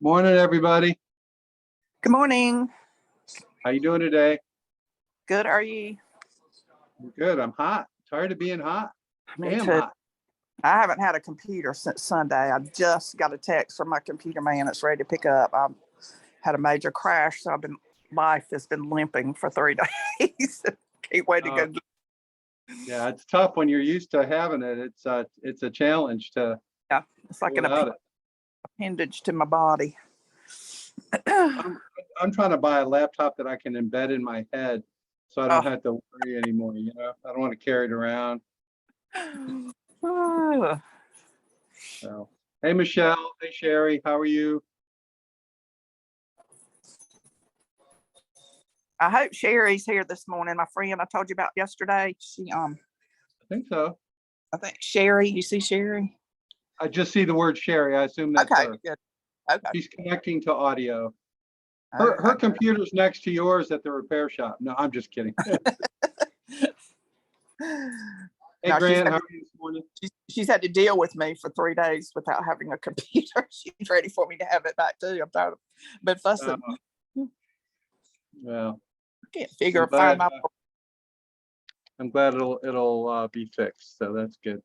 Morning, everybody. Good morning. How you doing today? Good. Are you? I'm good. I'm hot. Tired of being hot. Me Damn too. hot. I haven't had a computer since Sunday. I just got a text from my computer man. It's ready to pick up. I had a major crash, so life has been limping for 3 days. Can't wait to Uh, go. yeah, it's tough when you're used to having it. It's a challenge to Yeah, it's like go an without it. appendage to my body. I'm trying to buy a laptop that I can embed in my head, so I don't Oh. have to worry anymore. I don't want to carry it around. Oh, So, hey, Michelle. Hey, Sherry. How are you? I hope Sherry's here this morning. My friend I told you about yesterday. I think so. I think Sherry. You see Sherry? I just see the word Sherry. I assume that's Okay, her. good. Okay. She's connecting to audio. Her computer's next to yours at the repair shop. No, I'm just kidding. Hey, No, Grant, how are you this morning? she's had to deal with me for 3 days without having a computer. She's ready for me to have it back too. I'm tired of been fussing. Well, I can't figure I'm find glad, my I'm glad it'll be fixed. So that's good.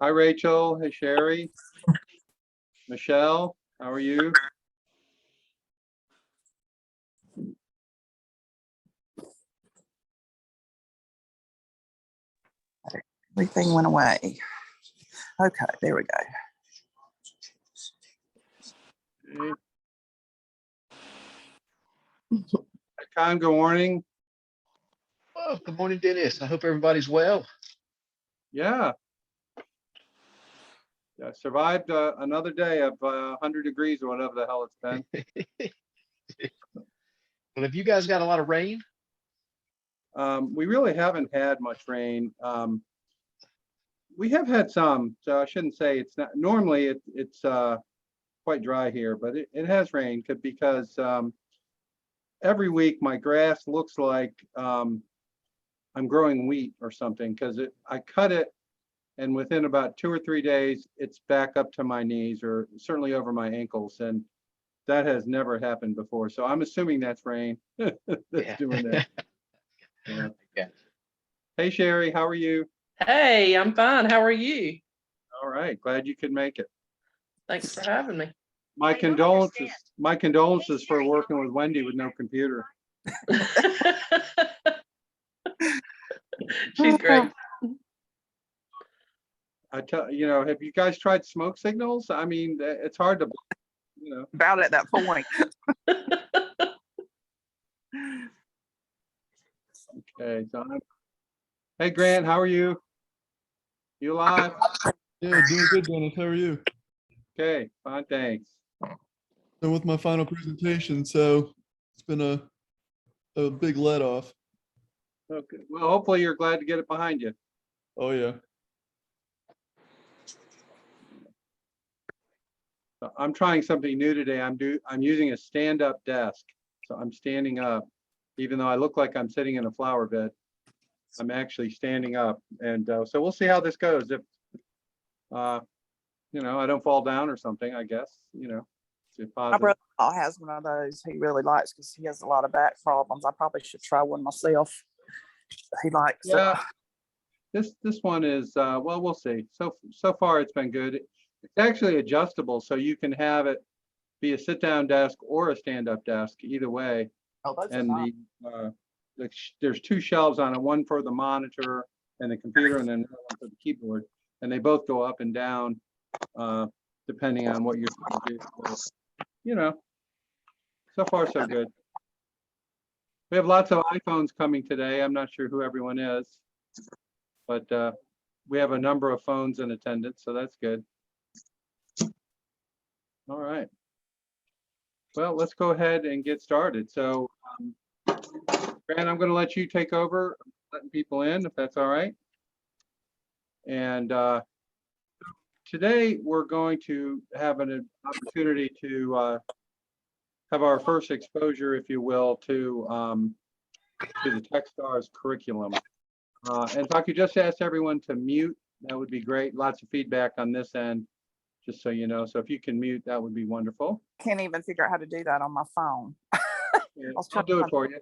Hi, Rachel. Hey, Sherry. Michelle, how are you? everything went away. Okay, there we go. Okay. Con, good morning. Oh, good morning, Dennis. I hope everybody's well. Yeah. Yeah, survived another day of 100 degrees or whatever the hell it's been. Well, have you guys got a lot of rain? We really haven't had much rain. We have had some, so I shouldn't say it's not. Normally, it's quite dry here, but it has rained because every week my grass looks like I'm growing wheat or something because I cut it, and within about 2 or 3 days, it's back up to my knees or certainly over my ankles, and that has never happened before. So I'm assuming that's rain that's doing that. Yeah. Yeah. Hey, Sherry, how are you? Hey, I'm fine. How are you? All right, glad you could make it. Thanks for having me. My condolences for working with Wendy with no computer. She's great. Have you guys tried smoke signals? I mean, it's hard to, About at that point. Okay, hey, Grant, how are you? You alive? Yeah, doing good, Dennis. How are you? Okay, fine, thanks. Done with my final presentation, so it's been a big let off. Okay, well, hopefully you're glad to get it behind you. Oh yeah. I'm trying something new today. I'm using a stand-up desk, so I'm standing up, even though I look like I'm sitting in a flower bed. I'm actually standing up, and so we'll see how this goes. If I don't fall down or something, I guess it's My positive. brother-in-law has one of those he really likes because he has a lot of back problems. I probably should try one myself. He likes it. Yeah, this one is well, we'll see. So far it's been good. It's actually adjustable, so you can have it be a sit-down desk or a stand-up desk, either way. Oh, those are And nice. there's 2 shelves on it, one for the monitor and the computer, and then another one for the keyboard. And they both go up and down depending on what you're trying to do. So, so far so good. We have lots of iPhones coming today. I'm not sure who everyone is, but we have a number of phones in attendance, so that's good. All right. Well, let's go ahead and get started. So, Grant, I'm going to let you take over letting people in, if that's all right. And today we're going to have an opportunity to have our first exposure, if you will, to the Techstars curriculum. And if I could just ask everyone to mute, that would be great. Lots of feedback on this end. just so you know. So if you can mute, that would be wonderful. Can't even figure out how to do that on my phone. Yeah, was I'll trying do to it for you.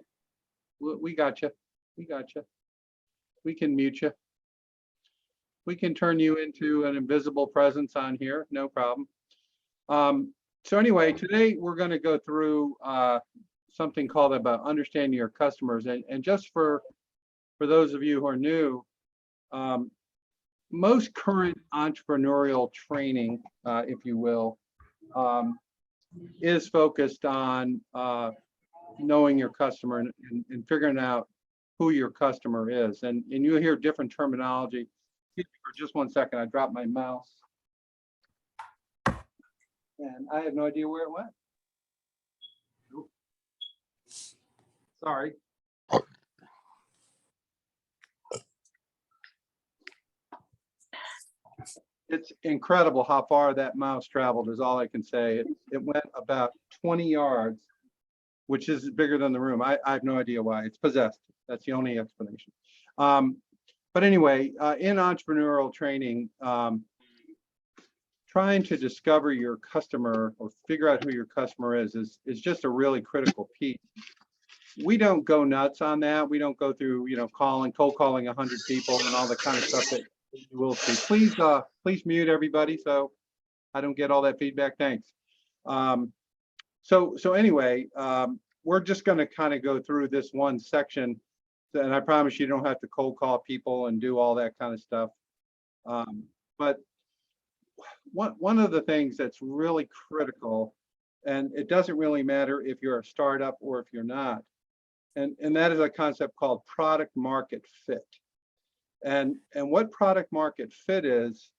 We got you. We got you. We can mute you. We can turn you into an invisible presence on here, no problem. So anyway, today we're going to go through something called about understanding your customers. And just for those of you who are new, most current entrepreneurial training, if you will, is focused on knowing your customer and figuring out who your customer is. And you'll hear different terminology. Excuse me for just one second, I dropped my mouse. And I have no idea where it went. Nope. Sorry. It's incredible how far that mouse traveled is all I can say. It went about 20 yards, which is bigger than the room. I have no idea why. It's possessed. That's the only explanation. But anyway, in entrepreneurial training, trying to discover your customer or figure out who your customer is just a really critical piece. We don't go nuts on that. We don't go through, cold calling 100 people and all the kind of stuff that you will see. Please mute everybody so I don't get all that feedback. Thanks. So anyway, we're just going to kind of go through this one section, and I promise you don't have to cold call people and do all that kind of stuff. But one of the things that's really critical, and it doesn't really matter if you're a startup or if you're not, and that is a concept called product market fit. And what product market fit is,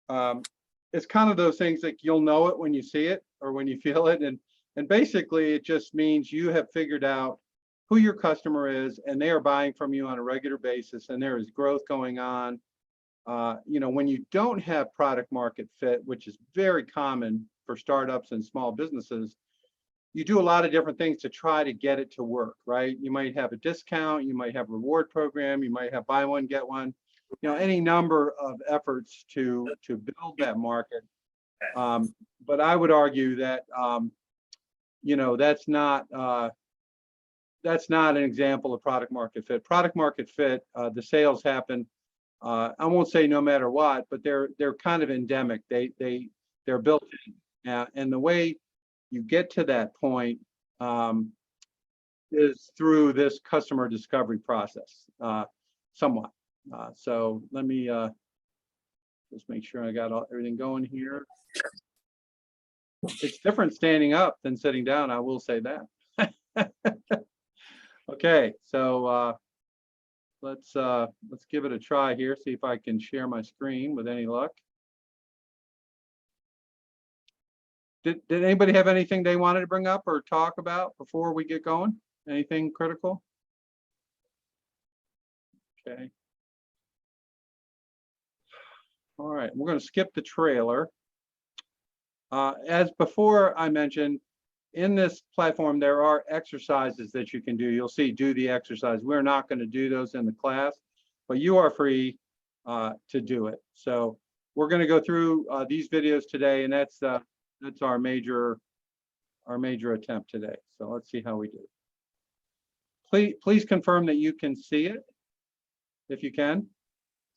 it's kind of those things that you'll know it when you see it or when you feel it. And basically it just means you have figured out who your customer is and they are buying from you on a regular basis and there is growth going on. When you don't have product market fit, which is very common for startups and small businesses, you do a lot of different things to try to get it to work, right? You might have a discount, you might have a reward program, you might have buy one, get one, any number of efforts to build that market. But I would argue that, that's not an example of product market fit. Product market fit, the sales happen, I won't say no matter what, but they're kind of endemic. They're built in, and the way you get to that point is through this customer discovery process, somewhat. So let me just make sure I got everything going here. It's different standing up than sitting down, I will say that. Okay, so let's give it a try here, see if I can share my screen with any luck. Did anybody have anything they wanted to bring up or talk about before we get going? Anything critical? Okay. All right, we're going to skip the trailer. As before I mentioned, in this platform, there are exercises that you can do. You'll see, do the exercise. We're not going to do those in the class, but you are free to do it. So we're going to go through these videos today, and that's our major attempt today. So let's see how we do. Please confirm that you can see it, if you can.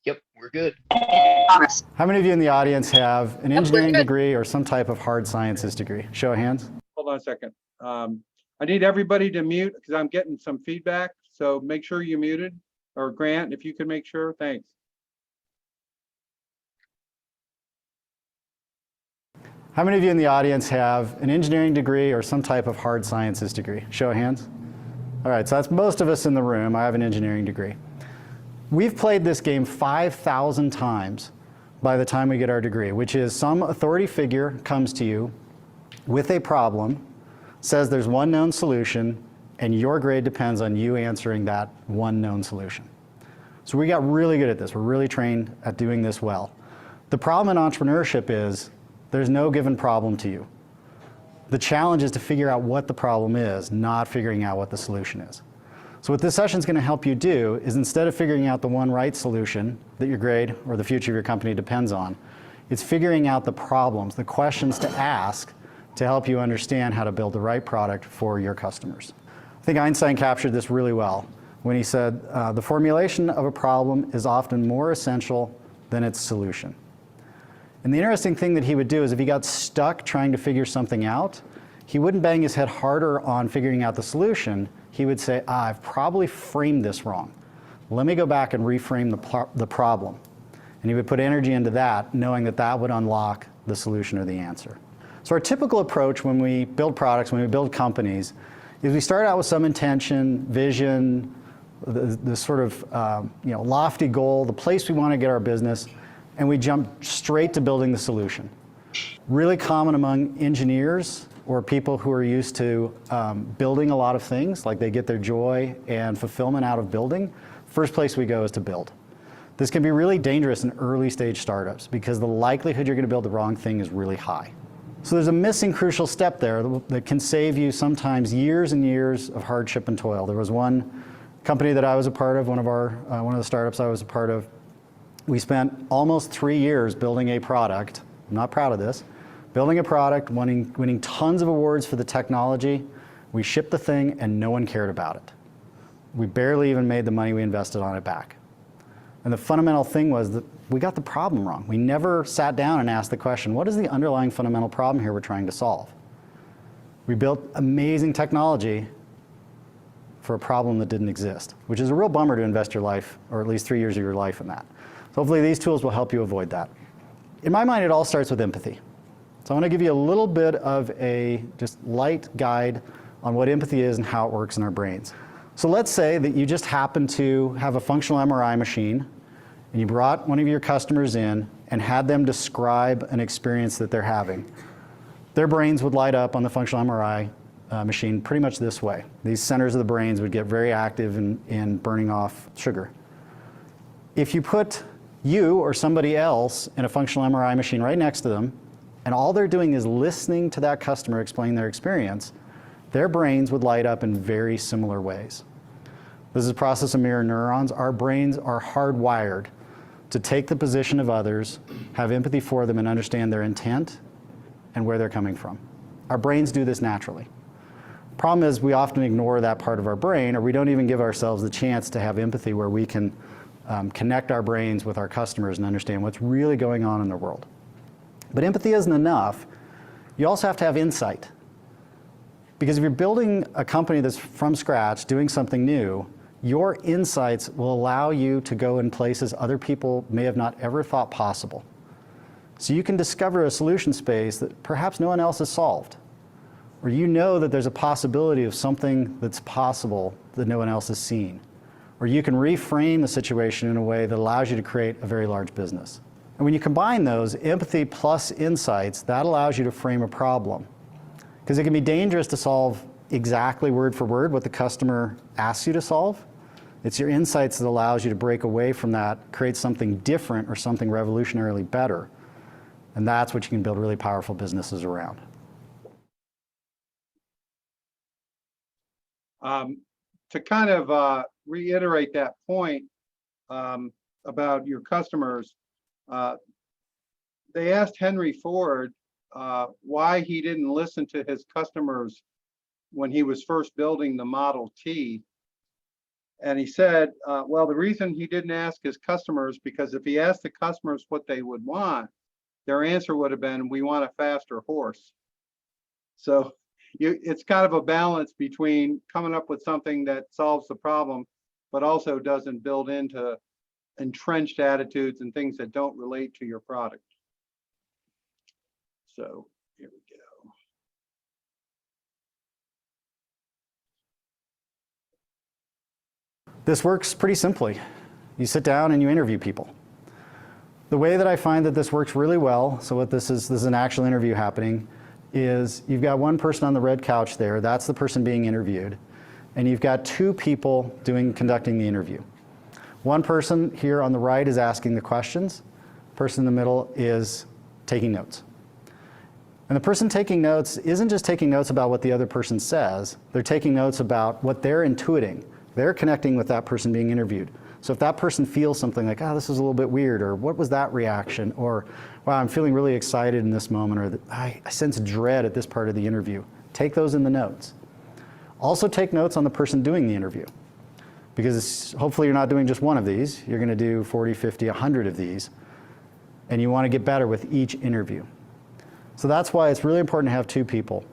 Yep, we're good. How many of you in the audience have an engineering degree or some type of hard sciences degree? Show of hands. Hold on a second. I need everybody to mute because I'm getting some feedback. So make sure you muted, or Grant, if you can make sure, thanks. How many of you in the audience have an engineering degree or some type of hard sciences degree? Show of hands. All right, so that's most of us in the room. I have an engineering degree. We've played this game 5,000 times by the time we get our degree, which is some authority figure comes to you with a problem, says there's one known solution, and your grade depends on you answering that one known solution. So we got really good at this. We're really trained at doing this well. The problem in entrepreneurship is there's no given problem to you. The challenge is to figure out what the problem is, not figuring out what the solution is. So what this session is going to help you do is, instead of figuring out the one right solution that your grade or the future of your company depends on, It's figuring out the problems, the questions to ask to help you understand how to build the right product for your customers. I think Einstein captured this really well when he said, the formulation of a problem is often more essential than its solution. And the interesting thing that he would do is if he got stuck trying to figure something out, he wouldn't bang his head harder on figuring out the solution. He would say, I've probably framed this wrong. Let me go back and reframe the problem. And he would put energy into that, knowing that that would unlock the solution or the answer. So our typical approach when we build products, when we build companies, is we start out with some intention, vision, the sort of lofty goal, the place we want to get our business, and we jump straight to building the solution. Really common among engineers or people who are used to building a lot of things, like they get their joy and fulfillment out of building. First place we go is to build. This can be really dangerous in early stage startups because the likelihood you're going to build the wrong thing is really high. So there's a missing crucial step there that can save you sometimes years and years of hardship and toil. There was one company that I was a part of, one of the startups I was a part of. We spent almost 3 years building a product. I'm not proud of this. Building a product, winning tons of awards for the technology. We shipped the thing and no one cared about it. We barely even made the money we invested on it back. And the fundamental thing was that we got the problem wrong. We never sat down and asked the question, what is the underlying fundamental problem here we're trying to solve? We built amazing technology for a problem that didn't exist, which is a real bummer to invest your life, or at least 3 years of your life in that. So hopefully these tools will help you avoid that. In my mind, it all starts with empathy. So I want to give you a little bit of a just light guide on what empathy is and how it works in our brains. So let's say that you just happen to have a functional MRI machine and you brought one of your customers in and had them describe an experience that they're having. Their brains would light up on the functional MRI machine pretty much this way. These centers of the brains would get very active in burning off sugar. If you put you or somebody else in a functional MRI machine right next to them, and all they're doing is listening to that customer explain their experience, their brains would light up in very similar ways. This is a process of mirror neurons. Our brains are hardwired to take the position of others, have empathy for them, and understand their intent and where they're coming from. Our brains do this naturally. Problem is we often ignore that part of our brain, or we don't even give ourselves the chance to have empathy where we can connect our brains with our customers and understand what's really going on in the world. But empathy isn't enough. You also have to have insight. Because if you're building a company that's from scratch, doing something new, your insights will allow you to go in places other people may have not ever thought possible. So you can discover a solution space that perhaps no one else has solved. Or you know that there's a possibility of something that's possible that no one else has seen. Or you can reframe the situation in a way that allows you to create a very large business. And when you combine those, empathy plus insights, that allows you to frame a problem. Because it can be dangerous to solve exactly word for word what the customer asks you to solve. It's your insights that allows you to break away from that, create something different or something revolutionarily better. And that's what you can build really powerful businesses around. To kind of reiterate that point about your customers, they asked Henry Ford why he didn't listen to his customers when he was first building the Model T. And he said, well, the reason he didn't ask his customers, because if he asked the customers what they would want, their answer would have been, we want a faster horse. So it's kind of a balance between coming up with something that solves the problem, but also doesn't build into entrenched attitudes and things that don't relate to your product. So here we go. This works pretty simply. You sit down and you interview people. The way that I find that this works really well, so what this is an actual interview happening, is you've got one person on the red couch there, that's the person being interviewed, and you've got two people conducting the interview. One person here on the right is asking the questions, person in the middle is taking notes. And the person taking notes isn't just taking notes about what the other person says, they're taking notes about what they're intuiting. They're connecting with that person being interviewed. So if that person feels something like, oh, this is a little bit weird, or what was that reaction, or wow, I'm feeling really excited in this moment, or I sense dread at this part of the interview, take those in the notes. Also take notes on the person doing the interview, because hopefully you're not doing just one of these. You're going to do 40, 50, 100 of these, and you want to get better with each interview. So that's why it's really important to have two people.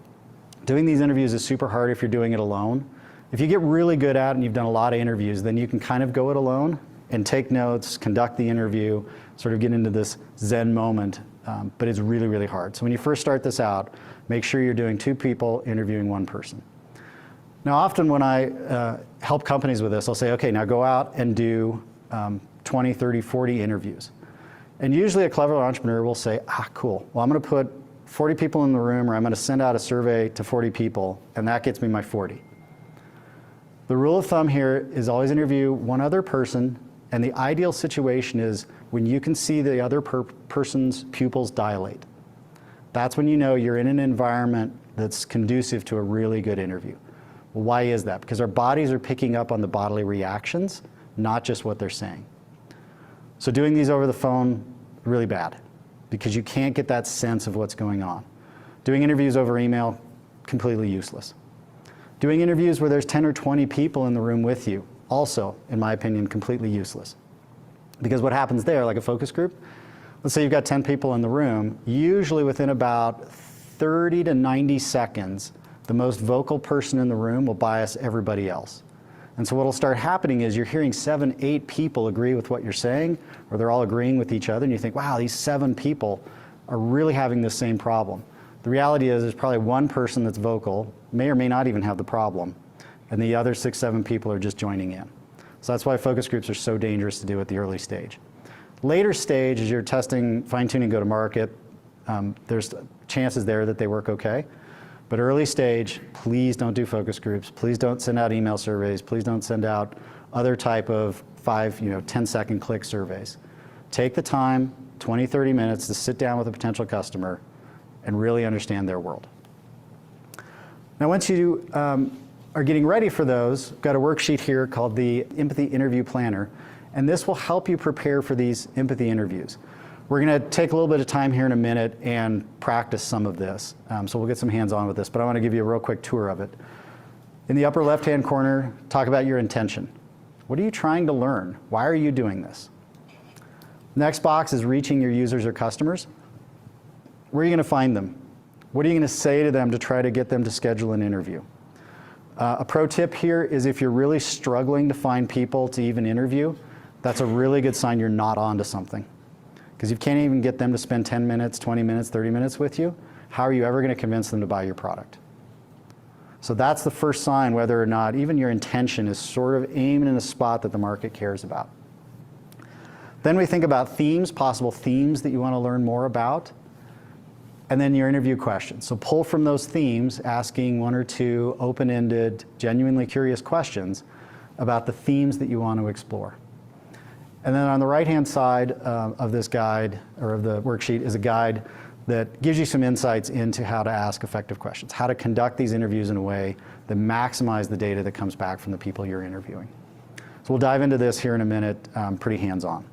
Doing these interviews is super hard if you're doing it alone. If you get really good at it and you've done a lot of interviews, then you can kind of go it alone and take notes, conduct the interview, sort of get into this Zen moment, but it's really, really hard. So when you first start this out, make sure you're doing two people interviewing one person. Now, often when I help companies with this, I'll say, okay, now go out and do 20, 30, 40 interviews. And usually a clever entrepreneur will say, cool, well, I'm going to put 40 people in the room, or I'm going to send out a survey to 40 people, and that gets me my 40. The rule of thumb here is always interview one other person, and the ideal situation is when you can see the other person's pupils dilate. That's when you know you're in an environment that's conducive to a really good interview. Well, why is that? Because our bodies are picking up on the bodily reactions, not just what they're saying. So doing these over the phone, really bad, because you can't get that sense of what's going on. Doing interviews over email, completely useless. Doing interviews where there's 10 or 20 people in the room with you, also, in my opinion, completely useless. Because what happens there, like a focus group, let's say you've got 10 people in the room, usually within about 30 to 90 seconds, the most vocal person in the room will bias everybody else. And so what'll start happening is you're hearing 7, 8 people agree with what you're saying, or they're all agreeing with each other, and you think, wow, these 7 people are really having the same problem. The reality is there's probably one person that's vocal, may or may not even have the problem, and the other 6, 7 people are just joining in. So that's why focus groups are so dangerous to do at the early stage. Later stage, as you're testing, fine-tuning go-to-market, there's chances there that they work okay. But early stage, please don't do focus groups. Please don't send out email surveys. Please don't send out other type of 5, 10-second click surveys. Take the time, 20, 30 minutes to sit down with a potential customer and really understand their world. Now, once you are getting ready for those, I've got a worksheet here called the Empathy Interview Planner, and this will help you prepare for these empathy interviews. We're going to take a little bit of time here in a minute and practice some of this. So we'll get some hands-on with this, but I want to give you a real quick tour of it. In the upper left-hand corner, talk about your intention. What are you trying to learn? Why are you doing this? Next box is reaching your users or customers. Where are you going to find them? What are you going to say to them to try to get them to schedule an interview? A pro tip here is if you're really struggling to find people to even interview, that's a really good sign you're not onto something. Because you can't even get them to spend 10 minutes, 20 minutes, 30 minutes with you, how are you ever going to convince them to buy your product? So that's the first sign whether or not even your intention is sort of aimed in a spot that the market cares about. Then we think about themes, possible themes that you want to learn more about, and then your interview questions. So pull from those themes, asking 1 or 2 open-ended, genuinely curious questions about the themes that you want to explore. And then on the right-hand side of this guide, or of the worksheet, is a guide that gives you some insights into how to ask effective questions, how to conduct these interviews in a way that maximize the data that comes back from the people you're interviewing. So we'll dive into this here in a minute, pretty hands-on.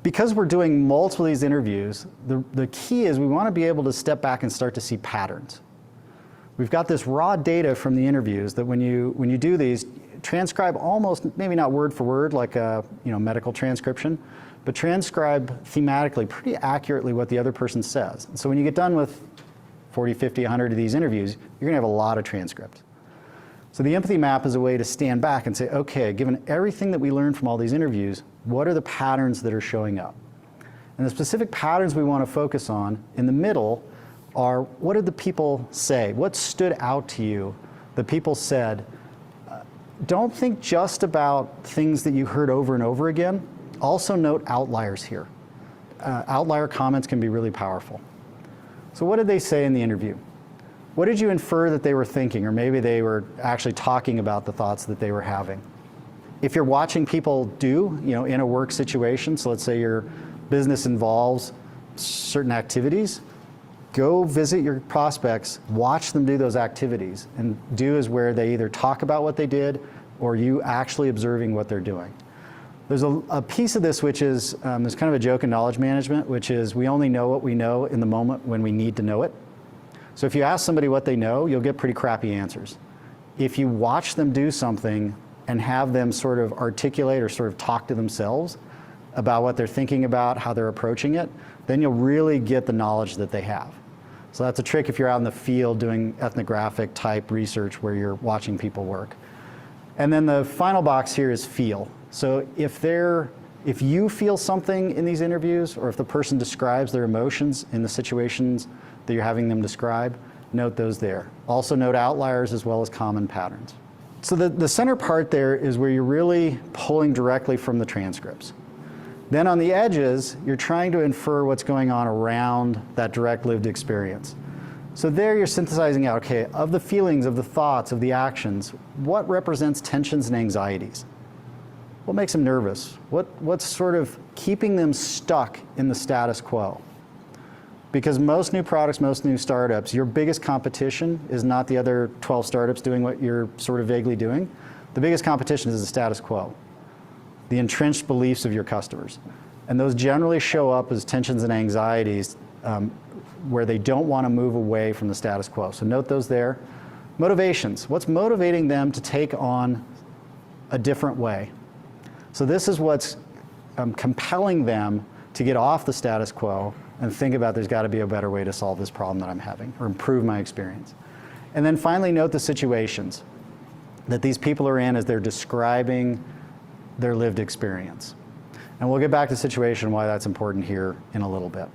Because we're doing multiple of these interviews, the key is we want to be able to step back and start to see patterns. We've got this raw data from the interviews that when you do these, transcribe almost, maybe not word for word like a medical transcription, but transcribe thematically pretty accurately what the other person says. And so when you get done with 40, 50, 100 of these interviews, you're going to have a lot of transcript. So the empathy map is a way to stand back and say, okay, given everything that we learned from all these interviews, what are the patterns that are showing up? And the specific patterns we want to focus on in the middle are, what did the people say? What stood out to you that people said? Don't think just about things that you heard over and over again. Also note outliers here. Outlier comments can be really powerful. So what did they say in the interview? What did you infer that they were thinking? Or maybe they were actually talking about the thoughts that they were having. If you're watching people do, in a work situation, so let's say your business involves certain activities, go visit your prospects, watch them do those activities, and do is where they either talk about what they did, or are you actually observing what they're doing? There's a piece of this which is, there's kind of a joke in knowledge management, which is we only know what we know in the moment when we need to know it. So if you ask somebody what they know, you'll get pretty crappy answers. If you watch them do something and have them sort of articulate or sort of talk to themselves about what they're thinking about, how they're approaching it, then you'll really get the knowledge that they have. So that's a trick if you're out in the field doing ethnographic type research where you're watching people work. And then the final box here is feel. So if you feel something in these interviews, or if the person describes their emotions in the situations that you're having them describe, note those there. Also note outliers as well as common patterns. So the center part there is where you're really pulling directly from the transcripts. Then on the edges, you're trying to infer what's going on around that direct lived experience. So there you're synthesizing out, okay, of the feelings, of the thoughts, of the actions, what represents tensions and anxieties? What makes them nervous? What's sort of keeping them stuck in the status quo? Because most new products, most new startups, your biggest competition is not the other 12 startups doing what you're sort of vaguely doing. The biggest competition is the status quo, the entrenched beliefs of your customers. And those generally show up as tensions and anxieties where they don't want to move away from the status quo. So note those there. Motivations. What's motivating them to take on a different way? So this is what's compelling them to get off the status quo and think about there's got to be a better way to solve this problem that I'm having or improve my experience. And then finally note the situations that these people are in as they're describing their lived experience. And we'll get back to the situation, why that's important here in a little bit.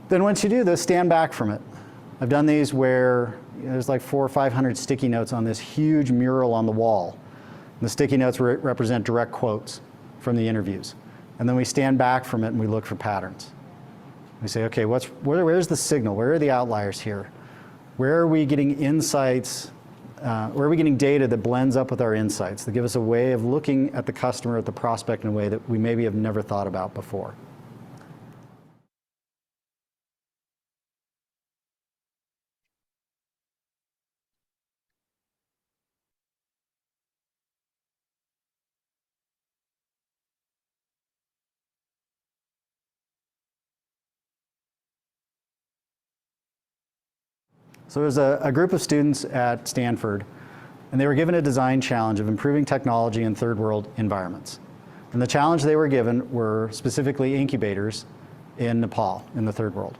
Then once you do this, stand back from it. I've done these where there's like 400 or 500 sticky notes on this huge mural on the wall. And the sticky notes represent direct quotes from the interviews. And then we stand back from it and we look for patterns. We say, okay, where's the signal? Where are the outliers here? Where are we getting insights? Where are we getting data that blends up with our insights, that give us a way of looking at the customer, at the prospect in a way that we maybe have never thought about before? So there's a group of students at Stanford, and they were given a design challenge of improving technology in third world environments. And the challenge they were given were specifically incubators in Nepal, in the third world.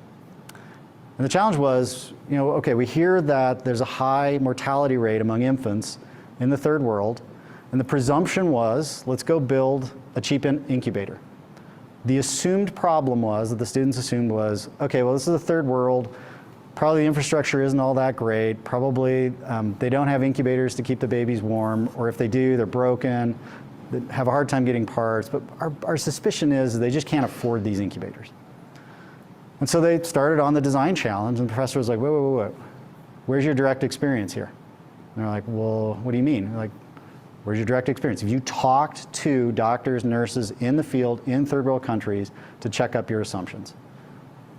And the challenge was, okay, we hear that there's a high mortality rate among infants in the third world, and the presumption was, let's go build a cheap incubator. The assumed problem was, that the students assumed was, okay, well, this is the third world. Probably the infrastructure isn't all that great. Probably they don't have incubators to keep the babies warm, or if they do, they're broken, they have a hard time getting parts. But our suspicion is they just can't afford these incubators. And so they started on the design challenge, and the professor was like, wait. Where's your direct experience here? And they're like, well, what do you mean? They're like, where's your direct experience? Have you talked to doctors, nurses in the field in third world countries to check up your assumptions?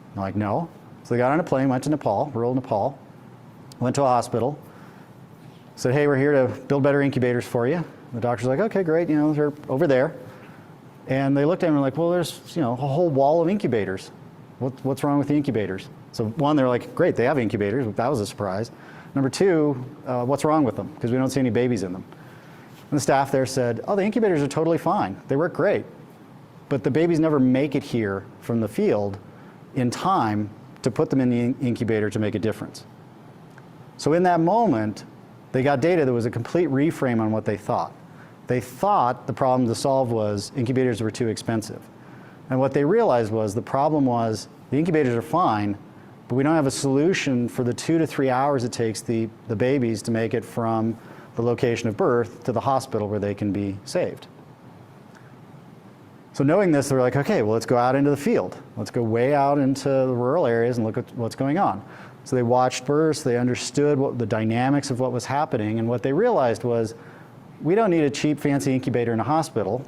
And they're like, no. So they got on a plane, went to Nepal, rural Nepal, went to a hospital, said, hey, we're here to build better incubators for you. The doctor's like, okay, great, they're over there. And they looked at him and were like, well, there's a whole wall of incubators. What's wrong with the incubators? So one, they're like, great, they have incubators. That was a surprise. Number two, what's wrong with them? Because we don't see any babies in them. And the staff there said, oh, the incubators are totally fine. They work great. But the babies never make it here from the field in time to put them in the incubator to make a difference. So in that moment, they got data that was a complete reframe on what they thought. They thought the problem to solve was incubators were too expensive. And what they realized was the problem was the incubators are fine, but we don't have a solution for the 2 to 3 hours it takes the babies to make it from the location of birth to the hospital where they can be saved. So knowing this, they were like, okay, well, let's go out into the field. Let's go way out into the rural areas and look at what's going on. So they watched births, they understood the dynamics of what was happening, and what they realized was, we don't need a cheap, fancy incubator in a hospital.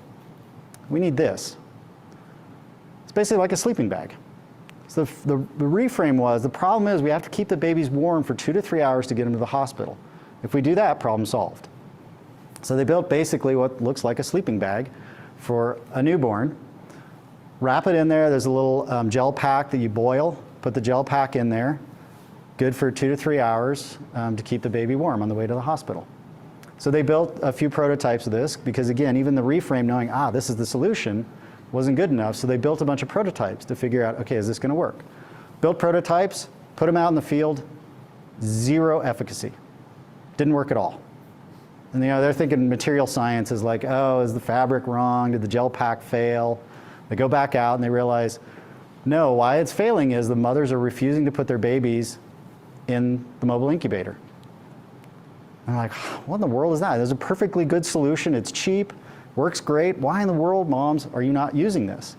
We need this. It's basically like a sleeping bag. So the reframe was, the problem is we have to keep the babies warm for 2 to 3 hours to get them to the hospital. If we do that, problem solved. So they built basically what looks like a sleeping bag for a newborn. Wrap it in there. There's a little gel pack that you boil. Put the gel pack in there. Good for 2 to 3 hours to keep the baby warm on the way to the hospital. So they built a few prototypes of this because, again, even the reframe knowing, this is the solution, wasn't good enough. So they built a bunch of prototypes to figure out, okay, is this going to work? Built prototypes, put them out in the field, zero efficacy. Didn't work at all. And they're thinking material science is like, oh, is the fabric wrong? Did the gel pack fail? They go back out and they realize, no, why it's failing is the mothers are refusing to put their babies in the mobile incubator. And I'm like, what in the world is that? There's a perfectly good solution. It's cheap, works great. Why in the world, moms, are you not using this?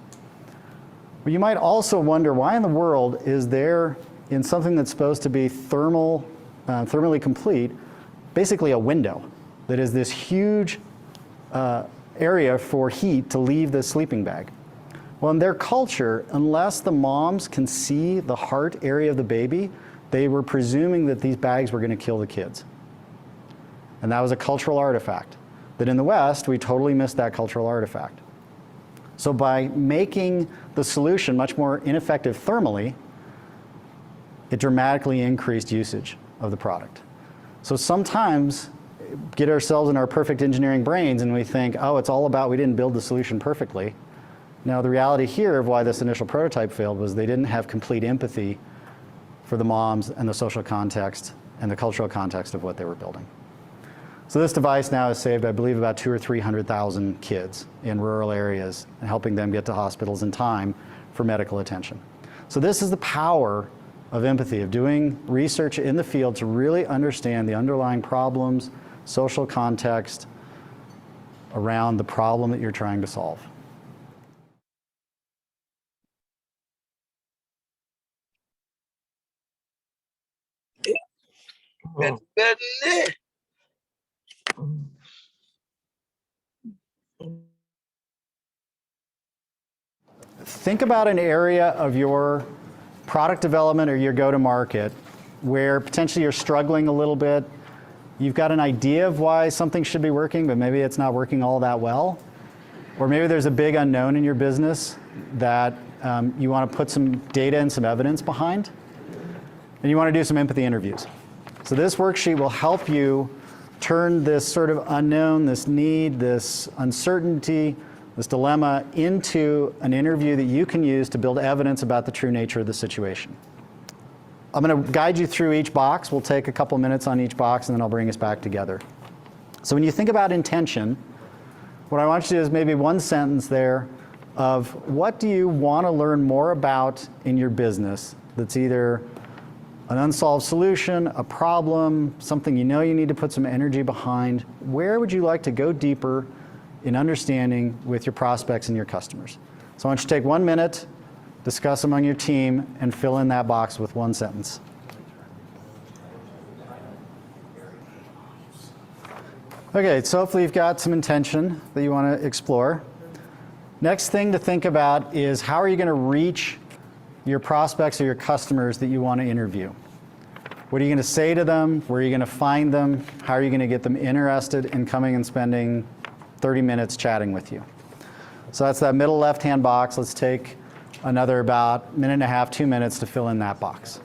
But you might also wonder, why in the world is there, in something that's supposed to be thermally complete, basically a window that is this huge area for heat to leave the sleeping bag? Well, in their culture, unless the moms can see the heart area of the baby, they were presuming that these bags were going to kill the kids. And that was a cultural artifact. That in the West, we totally missed that cultural artifact. So by making the solution much more ineffective thermally, it dramatically increased usage of the product. So sometimes get ourselves in our perfect engineering brains and we think, oh, it's all about we didn't build the solution perfectly. Now, the reality here of why this initial prototype failed was they didn't have complete empathy for the moms and the social context and the cultural context of what they were building. So this device now has saved, I believe, about 200,000 or 300,000 kids in rural areas and helping them get to hospitals in time for medical attention. So this is the power of empathy, of doing research in the field to really understand the underlying problems, social context around the problem that you're trying to solve. That's better than that. Think about an area of your product development or your go-to-market where potentially you're struggling a little bit. You've got an idea of why something should be working, but maybe it's not working all that well. Or maybe there's a big unknown in your business that you want to put some data and some evidence behind, and you want to do some empathy interviews. So this worksheet will help you turn this sort of unknown, this need, this uncertainty, this dilemma into an interview that you can use to build evidence about the true nature of the situation. I'm going to guide you through each box. We'll take a couple minutes on each box and then I'll bring us back together. So when you think about intention, what I want you to do is maybe one sentence there of what do you want to learn more about in your business that's either an unsolved solution, a problem, something you know you need to put some energy behind. Where would you like to go deeper in understanding with your prospects and your customers? So I want you to take 1 minute, discuss among your team, and fill in that box with one sentence. Okay, so hopefully you've got some intention that you want to explore. Next thing to think about is how are you going to reach your prospects or your customers that you want to interview? What are you going to say to them? Where are you going to find them? How are you going to get them interested in coming and spending 30 minutes chatting with you? So that's that middle left-hand box. Let's take another about 1.5 minutes, 2 minutes to fill in that box.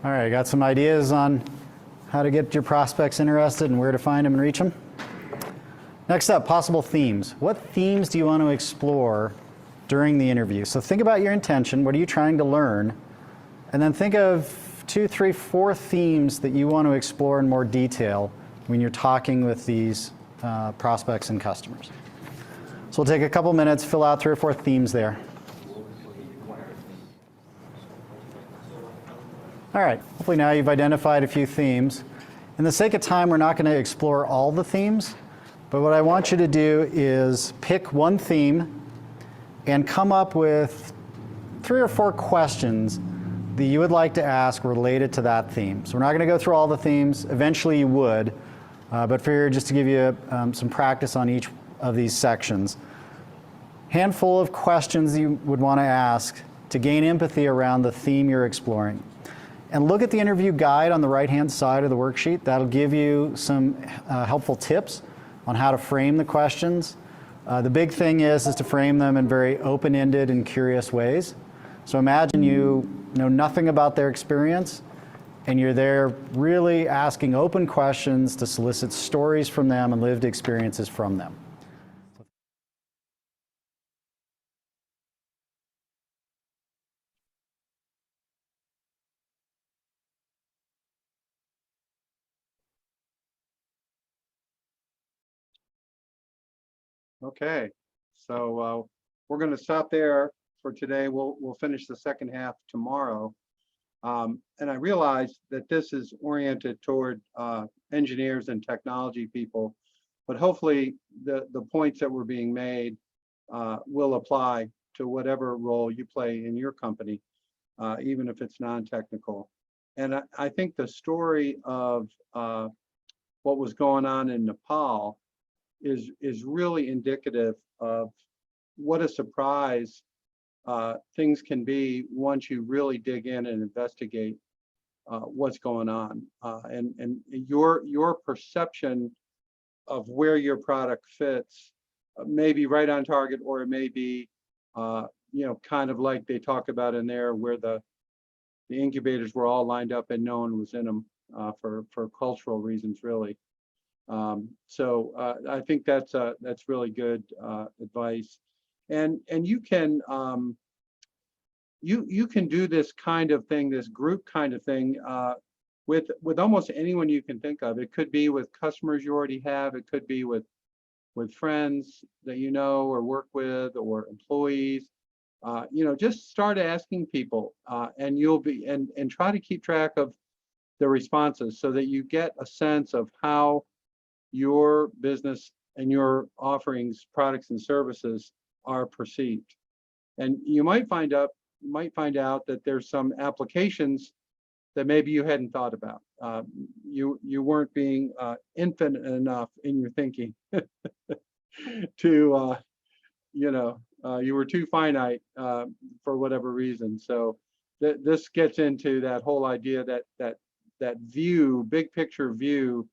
All right, got some ideas on how to get your prospects interested and where to find them and reach them? Next up, possible themes. What themes do you want to explore during the interview? So think about your intention. What are you trying to learn? And then think of 2, 3, 4 themes that you want to explore in more detail when you're talking with these prospects and customers. So we'll take a couple minutes, fill out 3 or 4 themes there. All right, hopefully now you've identified a few themes. In the sake of time, we're not going to explore all the themes, but what I want you to do is pick one theme and come up with 3 or 4 questions that you would like to ask related to that theme. So we're not going to go through all the themes. Eventually you would, but for just to give you some practice on each of these sections. Handful of questions you would want to ask to gain empathy around the theme you're exploring. And look at the interview guide on the right-hand side of the worksheet. That'll give you some helpful tips on how to frame the questions. The big thing is to frame them in very open-ended and curious ways. So imagine you know nothing about their experience, and you're there really asking open questions to solicit stories from them and lived experiences from them. Okay, so we're going to stop there for today. We'll finish the second half tomorrow. And I realize that this is oriented toward engineers and technology people, but hopefully the points that were being made will apply to whatever role you play in your company, even if it's non-technical. And I think the story of what was going on in Nepal is really indicative of what a surprise things can be once you really dig in and investigate what's going on, and your perception of where your product fits may be right on target, or it may be kind of like they talk about in there where the incubators were all lined up and no one was in them for cultural reasons, really. So I think that's really good advice, and you can you can do this kind of thing, this group kind of thing, with almost anyone you can think of. It could be with customers you already have. It could be with friends that you know or work with, or employees. Just start asking people, and you'll be and try to keep track of the responses so that you get a sense of how your business and your offerings, products and services are perceived. And you might find out that there's some applications that maybe you hadn't thought about. You weren't being infinite enough in your thinking to you were too finite for whatever reason. So this gets into that whole idea that view, big picture view.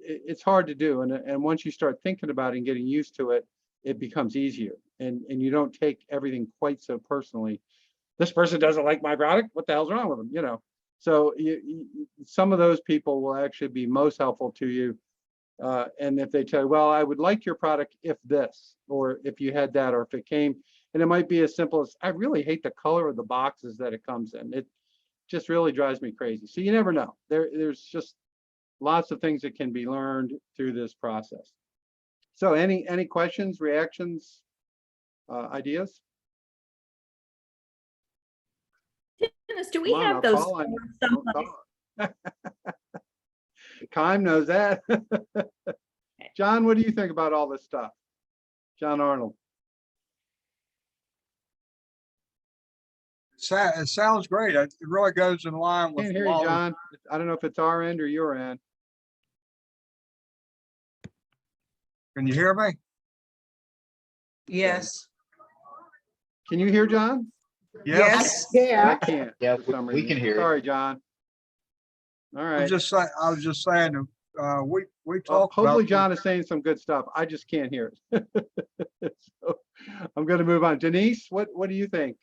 It's hard to do, and once you start thinking about it and getting used to it, it becomes easier, and you don't take everything quite so personally. This person doesn't like my product, what the hell's wrong with them? So some of those people will actually be most helpful to you, and if they tell you, well, I would like your product if this, or if you had that, or if it came, and it might be as simple as, I really hate the color of the boxes that it comes in. It just really drives me crazy. So you never know. There's just lots of things that can be learned through this process. So any questions, reactions, ideas? Dennis, do we Come on, have I'll those call on you. forms Don't someplace? talk. Kime knows that. John, what do you think about all this stuff? John Arnold. It sounds great. It really goes in line with Can't hear a you, lot of- John. I don't know if it's our end or your end. Can you hear me? Yes. Can you hear John? Yes. I can't. Yeah, for some we reason. can hear it. Sorry, John. All I right. was just saying, we Well, talked hopefully about. John is saying some good stuff. I just can't hear it. So I'm going to move on. Denise, what do you think?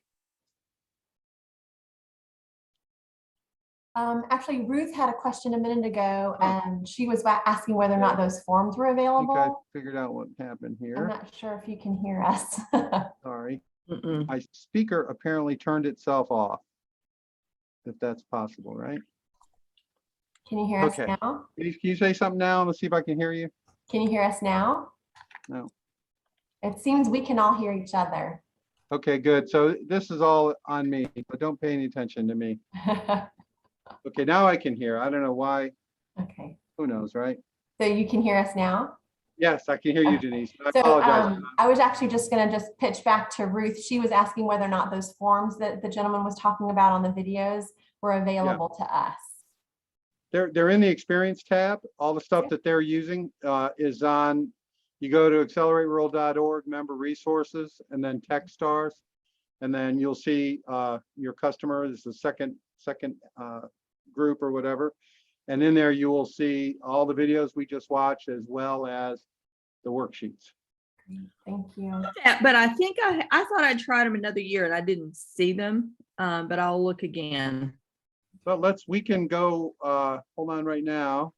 Actually, Ruth had a question a minute ago, Huh. and she was asking whether or not those forms were I think I available. figured out what happened I'm here. not sure if you can hear us. Sorry. Mm-mm. My speaker apparently turned itself off. If that's possible, right? Can you hear us Okay. now? Denise, can you say something now? Let's see if I can hear you. Can you hear us now? No. It seems we can all hear each other. Okay, good. So this is all on me, but don't pay any attention to me. Okay, now I can hear. I don't know why. Okay, Who knows, right? so you can hear us now? Yes, I can hear you, Okay. Denise. I So apologize. I was actually just going to pitch back to Ruth. She was asking whether or not those forms that the gentleman was talking about on the videos were available to us. They're in the experience tab. All the stuff that they're using is on, you go to accelerateworld.org, member resources, and then Techstars. And then you'll see your customer. This is the second second group or whatever. And in there, you will see all the videos we just watched as well as the worksheets. Thank you. Yeah, but I think I thought I tried them another year and I didn't see them, but I'll look again. But we can go, hold on right now.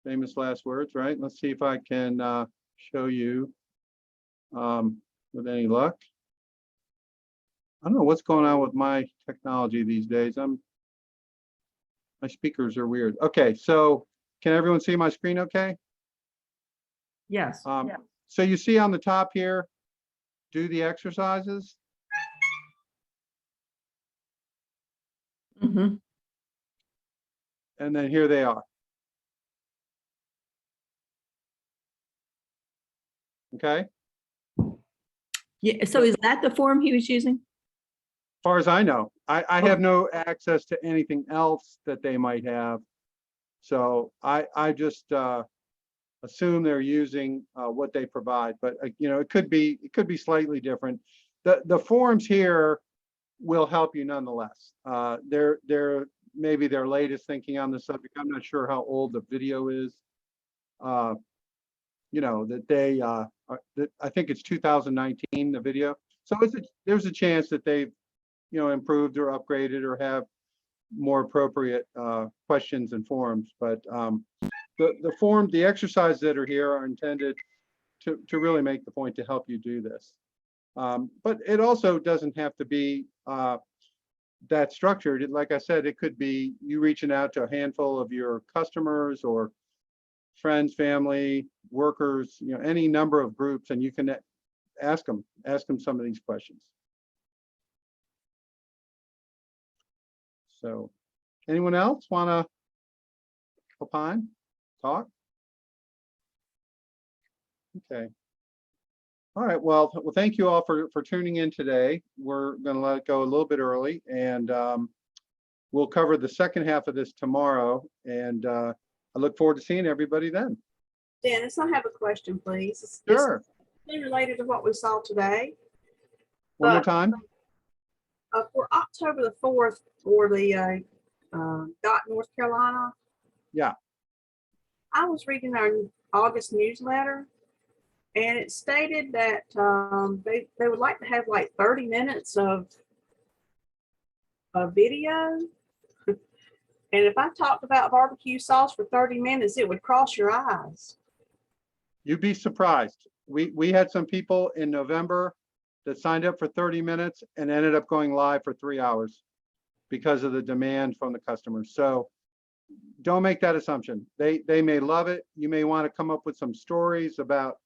Famous last words, right? Let's see if I can show you with any luck. I don't know what's going on with my technology these days. My speakers are weird. Okay, so can everyone see my screen okay? Yes. So you see on the top here, do the exercises. Mhm. And then here they are. Okay, Yeah. So is that the form he was using? as far as I know, I have no access to anything else that they might have. So I just assume they're using what they provide, but you know, it could be slightly different. The forms here will help you nonetheless. They're maybe their latest thinking on the subject. I'm not sure how old the video is. You know, that they that I think it's 2019, the video. So there's a chance that they've, you know, improved or upgraded or have more appropriate questions and forms. But the exercises that are here are intended to really make the point to help you do this. But it also doesn't have to be that structured. Like I said, it could be you reaching out to a handful of your customers or friends, family, workers, you know, any number of groups, and you can ask them some of these questions. So anyone else want to opine, talk? Okay. All right, well, thank you all for tuning in today. We're going to let it go a little bit early, and we'll cover the second half of this tomorrow. And I look forward to seeing everybody then. Dennis, I have a question, please. Sure. It's related to what we saw today. One more time. For October the 4th for the Dot North Carolina. Yeah. I was reading our August newsletter, and it stated that they would like to have like 30 minutes of a video. And if I talked about barbecue sauce for 30 minutes, it would cross your eyes. You'd be surprised. We had some people in November that signed up for 30 minutes and ended up going live for 3 hours because of the demand from the customers. So don't make that assumption. They may love it. You may want to come up with some stories about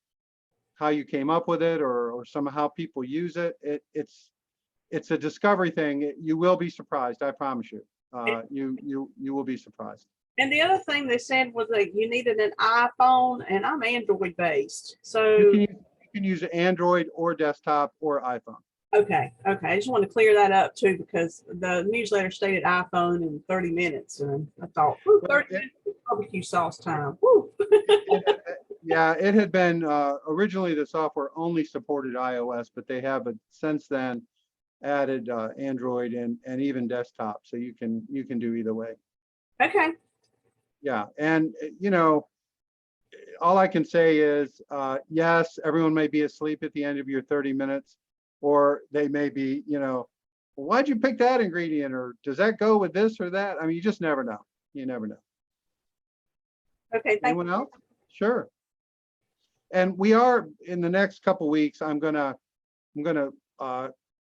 how you came up with it or somehow people use it. It's a discovery thing. You will be surprised. I promise you. You will be surprised. And the other thing they said was that you needed an iPhone, and I'm Android based. So You can use Android or desktop or iPhone. okay. I just want to clear that up too, because the newsletter stated iPhone in 30 minutes, and I thought, 30 minutes of barbecue sauce time. Woo. Yeah, it had been originally the software only supported iOS, but they have since then added Android and even desktop, so you can do either way. Okay. Yeah, and you know, all I can say is yes, everyone may be asleep at the end of your 30 minutes, or they may be, you know, well, why'd you pick that ingredient, or does that go with this or that? I mean, you just never know. You never know. Okay. Anyone else? Sure. And we are in the next couple weeks. I'm gonna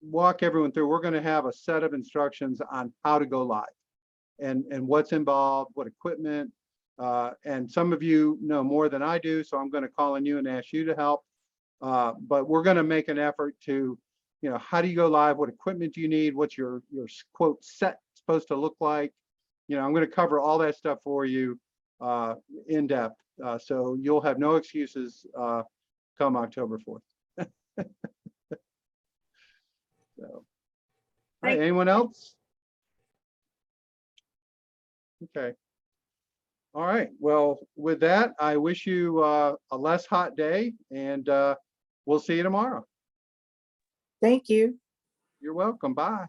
walk everyone through. We're gonna have a set of instructions on how to go live, and what's involved, what equipment. And some of you know more than I do, so I'm going to call on you and ask you to help. But we're going to make an effort to, you know, how do you go live? What equipment do you need? What's your quote set supposed to look like? You know, I'm going to cover all that stuff for you in depth. So you'll have no excuses come October 4th. So, all right, anyone else? Okay. All right. Well, with that, I wish you a less hot day, and we'll see you tomorrow. Thank you. You're welcome. Bye.